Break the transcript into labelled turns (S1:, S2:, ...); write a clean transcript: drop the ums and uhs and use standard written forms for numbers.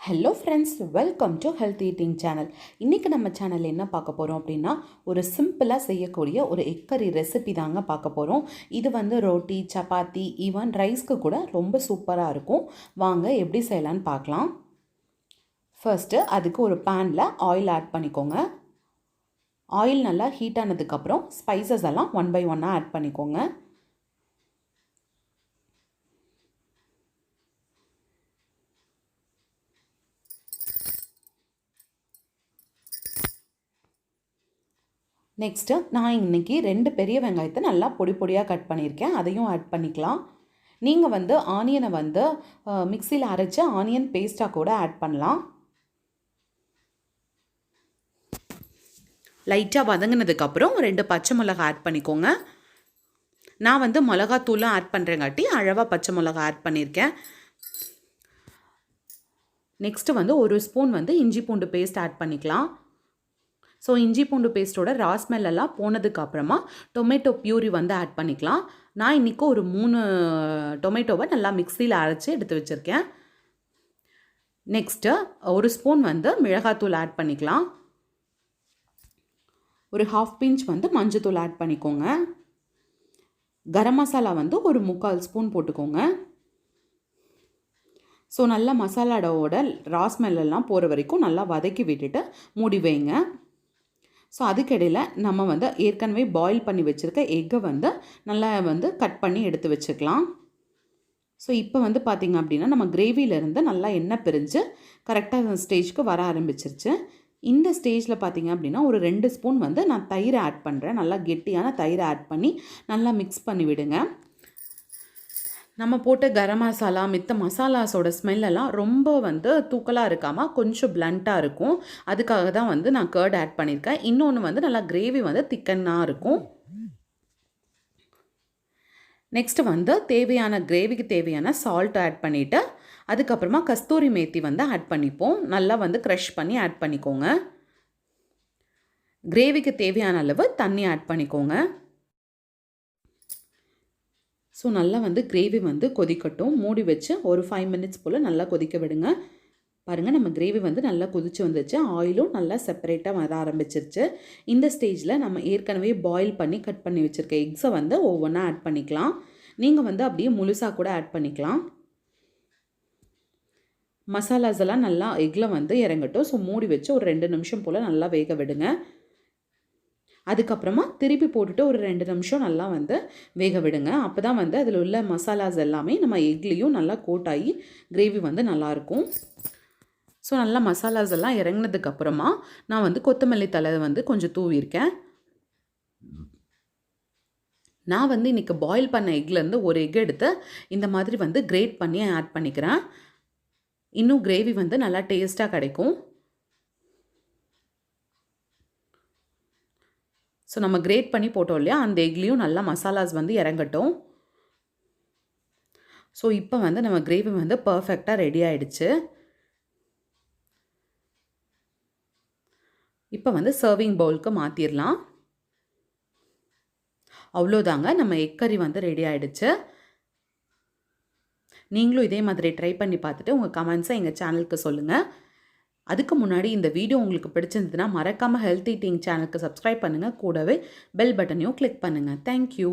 S1: Hello friends, welcome to health eating channel. இன்றைக்கி நம்ம சேனலில் என்ன பார்க்க போகிறோம் அப்படின்னா, ஒரு சிம்பிளாக செய்யக்கூடிய ஒரு எக் கறி ரெசிபி தாங்க பார்க்க போகிறோம். இது ரோட்டி, சப்பாத்தி, ஈவன் ரைஸ்க்கு கூட ரொம்ப சூப்பராக இருக்கும். வாங்க எப்படி செய்யலான்னு பார்க்கலாம். ஃபர்ஸ்ட்டு அதுக்கு ஒரு பேனில் ஆயில் ஆட் பண்ணிக்கோங்க. ஆயில் நல்லா ஹீட் ஆனதுக்கப்புறம் ஸ்பைசஸ் எல்லாம் ஒன் பை ஒன்னாக ஆட் பண்ணிக்கோங்க. நெக்ஸ்ட்டு நான் இன்றைக்கி 2 பெரிய வெங்காயத்தை நல்லா பொடி பொடியாக கட் பண்ணியிருக்கேன். அதையும் ஆட் பண்ணிக்கலாம். நீங்கள் ஆனியனை மிக்சியில் அரைச்சி ஆனியன் பேஸ்ட்டாக கூட ஆட் பண்ணலாம். லைட்டாக வதங்கினதுக்கப்புறம் 2 பச்சை மிளகா ஆட் பண்ணிக்கோங்க. நான் மிளகாத்தூளும் ஆட் பண்ணுறேங்காட்டி அளவாக பச்சை மிளகா ஆட் பண்ணியிருக்கேன். நெக்ஸ்ட்டு ஒரு ஸ்பூன் இஞ்சி பூண்டு பேஸ்ட் ஆட் பண்ணிக்கலாம். ஸோ இஞ்சி பூண்டு பேஸ்ட்டோட ரா ஸ்மெல்லாம் போனதுக்கப்புறமா டொமேட்டோ பியூரி ஆட் பண்ணிக்கலாம். நான் இன்றைக்கி ஒரு 3 டொமேட்டோவை நல்லா மிக்சியில் அரைச்சி எடுத்து வச்சுருக்கேன். நெக்ஸ்ட்டு ஒரு ஸ்பூன் மிளகாத்தூள் ஆட் பண்ணிக்கலாம். ஒரு ½ பிஞ்ச் மஞ்சத்தூள் ஆட் பண்ணிக்கோங்க. கரம் மசாலா ஒரு 3/4 ஸ்பூன் போட்டுக்கோங்க. ஸோ நல்லா மசாலாவோட ரா ஸ்மெல்லாம் போகிற வரைக்கும் நல்லா வதக்கி விட்டுட்டு மூடி வைங்க. ஸோ அதுக்கிடையில் நம்ம ஏற்கனவே பாயில் பண்ணி வச்சுருக்க எக்கை நல்லா கட் பண்ணி எடுத்து வச்சுக்கலாம். ஸோ இப்போ பார்த்திங்க அப்படின்னா நம்ம கிரேவியிலேருந்து நல்லா எண்ணெய் பிரிஞ்சு கரெக்டாக ஸ்டேஜ்க்கு வர ஆரம்பிச்சிருச்சு. இந்த ஸ்டேஜில் பார்த்திங்க அப்படின்னா ஒரு 2 ஸ்பூன் நான் தயிரை ஆட் பண்ணுறேன். நல்லா கெட்டியான தயிரை ஆட் பண்ணி நல்லா மிக்ஸ் பண்ணி விடுங்க. நம்ம போட்ட கரம் மசாலா மித்த மசாலாஸோட ஸ்மெல்லெல்லாம் ரொம்ப தூக்கலாக இருக்காமல் கொஞ்சம் பிளண்ட்டாக இருக்கும். அதுக்காக தான் நான் கர்ட் ஆட் பண்ணியிருக்கேன். இன்னொன்று நல்லா கிரேவி திக்கனாக இருக்கும். நெக்ஸ்ட்டு தேவையான கிரேவிக்கு தேவையான சால்ட் ஆட் பண்ணிவிட்டு அதுக்கப்புறமா கஸ்தூரி மேத்தி ஆட் பண்ணிப்போம். நல்லா க்ரஷ் பண்ணி ஆட் பண்ணிக்கோங்க. கிரேவிக்கு தேவையான அளவு தண்ணி ஆட் பண்ணிக்கோங்க. ஸோ நல்லா கிரேவி கொதிக்கட்டும். மூடி வச்சு ஒரு 5 மினிட்ஸ் போல் நல்லா கொதிக்க விடுங்க. பாருங்கள், நம்ம கிரேவி நல்லா கொதிச்சு வந்துச்சு. ஆயிலும் நல்லா செப்பரேட்டாக வர ஆரம்பிச்சிருச்சு. இந்த ஸ்டேஜில் நம்ம ஏற்கனவே பாயில் பண்ணி கட் பண்ணி வச்சுருக்க எக்ஸை ஒவ்வொன்றா ஆட் பண்ணிக்கலாம். நீங்கள் அப்படியே முழுசாக கூட ஆட் பண்ணிக்கலாம். மசாலாஸ் எல்லாம் நல்லா எக்கில் இறங்கட்டும். ஸோ மூடி வச்சு ஒரு 2 நிமிஷம் போல் நல்லா வேக விடுங்க. அதுக்கப்புறமா திருப்பி போட்டுட்டு ஒரு 2 நிமிஷம் நல்லா வேக விடுங்க. அப்போ தான் அதில் உள்ள மசாலாஸ் எல்லாமே நம்ம எக்லேயும் நல்லா கோட் ஆகி கிரேவி நல்லாயிருக்கும். ஸோ நல்லா மசாலாஸ் எல்லாம் இறங்கினதுக்கப்புறமா நான் கொத்தமல்லி தழை கொஞ்சம் தூவியிருக்கேன். நான் இன்றைக்கி பாயில் பண்ண எக்லேருந்து ஒரு எக் எடுத்து இந்த மாதிரி கிரேட் பண்ணி ஆட் பண்ணிக்கிறேன். இன்னும் கிரேவி நல்லா டேஸ்ட்டாக கிடைக்கும். ஸோ நம்ம கிரேட் பண்ணி போட்டோம் இல்லையா, அந்த எக்லேயும் நல்லா மசாலாஸ் இறங்கட்டும். ஸோ இப்போ நம்ம கிரேவி பர்ஃபெக்டாக ரெடி ஆகிடுச்சு. இப்போ சர்விங் பவுலுக்கு மாற்றிடலாம். அவ்வளோதாங்க, நம்ம எக் கறி ரெடி ஆகிடுச்சு. நீங்களும் இதே மாதிரி ட்ரை பண்ணி பார்த்துட்டு உங்கள் கமெண்ட்ஸை எங்கள் சேனலுக்கு சொல்லுங்கள். அதுக்கு முன்னாடி இந்த வீடியோ உங்களுக்கு பிடிச்சிருந்ததுன்னா மறக்காமல் ஹெல்த் ஈட்டிங் சேனலுக்கு சப்ஸ்கிரைப் பண்ணுங்கள். கூடவே பெல் பட்டனையும் கிளிக் பண்ணுங்கள். தேங்க்யூ.